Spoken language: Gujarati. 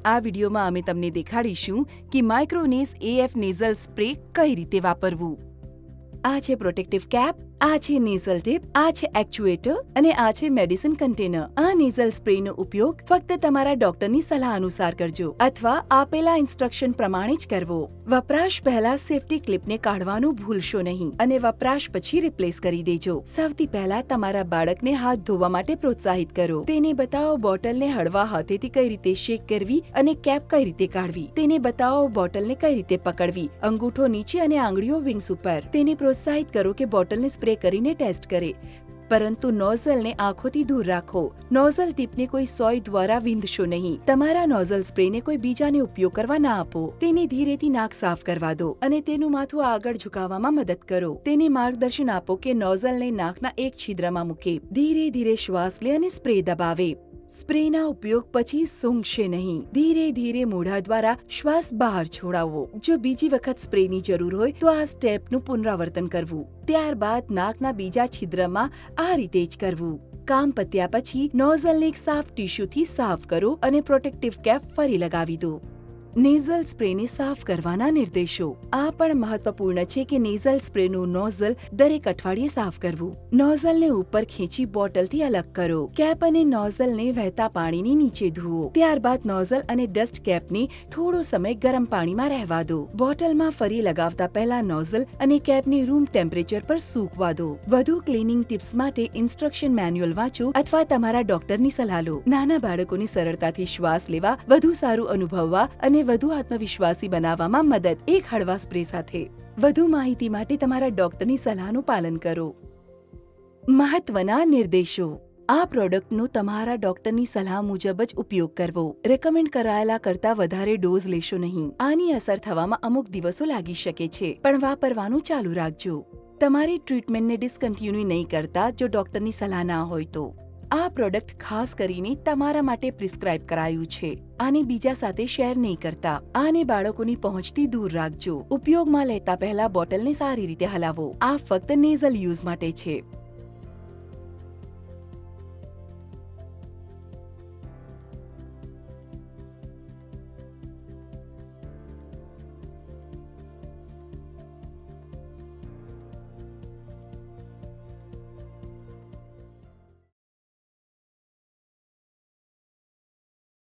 આ વિડીયોમાં અમે તમને દેખાડીશું કે માઇક્રોનેસ AF નેઝલ સ્પ્રે કઈ રીતે વાપરવું। આ છે પ્રોટેક્ટિવ કેપ, આ છે નેઝલ ટીપ, આ છે એક્ચ્યુએટર અને આ છે મેડિસિન કન્ટેનર। આ નેઝલ સ્પ્રેનો ઉપયોગ ફક્ત તમારા ડોક્ટરની સલાહ અનુસાર કરજો અથવા આપેલા ઇન્સ્ટ્રક્શન પ્રમાણે જ કરવો। વપરાશ પહેલા સેફ્ટી ક્લિપને કાઢવાનું ભૂલશો નહીં અને વપરાશ પછી રિપ્લેસ કરી દેજો। સૌથી પહેલા તમારા બાળકને હાથ ધોવા માટે પ્રોત્સાહિત કરો। તેને બતાવો બોટલને હળવા હાથેથી કઈ રીતે શેક કરવી અને કેપ કઈ રીતે કાઢવી। તેને બતાવો બોટલને કઈ રીતે પકડવી, અંગૂઠો નીચે અને આંગળીઓ વિંગ્સ ઉપર। તેને પ્રોત્સાહિત કરો કે બોટલને સ્પ્રે કરીને ટેસ્ટ કરે, પરંતુ નોઝલને આંખોથી દૂર રાખો। નોઝલ ટીપને કોઈ સોય દ્વારા વીંધશો નહીં। તમારા નોઝલ સ્પ્રેને કોઈ બીજાને ઉપયોગ કરવા ના આપો। તેને ધીરેથી નાક સાફ કરવા દો અને તેનું માથું આગળ ઝુકાવવામાં મદદ કરો। તેને માર્ગદર્શન આપો કે નોઝલને નાકના એક છિદ્રમાં મૂકે, ધીરે ધીરે શ્વાસ લે અને સ્પ્રે દબાવે। સ્પ્રેના ઉપયોગ પછી સૂંઘશે નહીં। ધીરે ધીરે મોઢા દ્વારા શ્વાસ બહાર છોડાવવો। જો બીજી વખત સ્પ્રેની જરૂર હોય તો આ સ્ટેપનું પુનરાવર્તન કરવું। ત્યારબાદ નાકના બીજા છિદ્રમાં આ રીતે જ કરવું। કામ પત્યા પછી નોઝલને એક સાફ ટીશ્યુથી સાફ કરો અને પ્રોટેક્ટિવ કેપ ફરી લગાવી દો। નેઝલ સ્પ્રેને સાફ કરવાના નિર્દેશો। આ પણ મહત્વપૂર્ણ છે કે નેઝલ સ્પ્રેનું નોઝલ દરેક અઠવાડિયે સાફ કરવું। નોઝલને ઉપર ખેંચી બોટલથી અલગ કરો। કેપ અને નોઝલને વહેતા પાણીની નીચે ધુઓ। ત્યારબાદ નોઝલ અને ડસ્ટ કેપને થોડો સમય ગરમ પાણીમાં રહેવા દો। બોટલમાં ફરી લગાવતા પહેલા નોઝલ અને કેપને રૂમ ટેમ્પરેચર પર સૂકવા દો। વધુ ક્લીનિંગ ટિપ્સ માટે ઇન્સ્ટ્રક્શન મેન્યુઅલ વાંચો અથવા તમારા ડોક્ટરની સલાહ લો। નાના બાળકોને સરળતાથી શ્વાસ લેવા, વધુ સારું અનુભવવા અને વધુ આત્મવિશ્વાસી બનાવવામાં મદદ એક હળવા સ્પ્રે સાથે। વધુ માહિતી માટે તમારા ડોક્ટરની સલાહનું પાલન કરો। મહત્વના નિર્દેશો। આ પ્રોડક્ટનો તમારા ડોક્ટરની સલાહ મુજબ જ ઉપયોગ કરવો। રેકમેન્ડ કરાયેલા કરતા વધારે ડોઝ લેશો નહીં। આની અસર થવામાં અમુક દિવસો લાગી શકે છે, પણ વાપરવાનું ચાલુ રાખજો। તમારી ટ્રીટમેન્ટને ડિસકન્ટિન્યુ નહીં કરતા જો ડોક્ટરની સલાહ ના હોય તો। આ પ્રોડક્ટ ખાસ કરીને તમારા માટે પ્રિસ્ક્રાઇબ કરાયું છે। આને બીજા સાથે શેર નહીં કરતા। આને બાળકોની પહોંચથી દૂર રાખજો। ઉપયોગમાં લેતા પહેલા બોટલને સારી રીતે હલાવો। આ ફક્ત નેઝલ યુઝ માટે છે।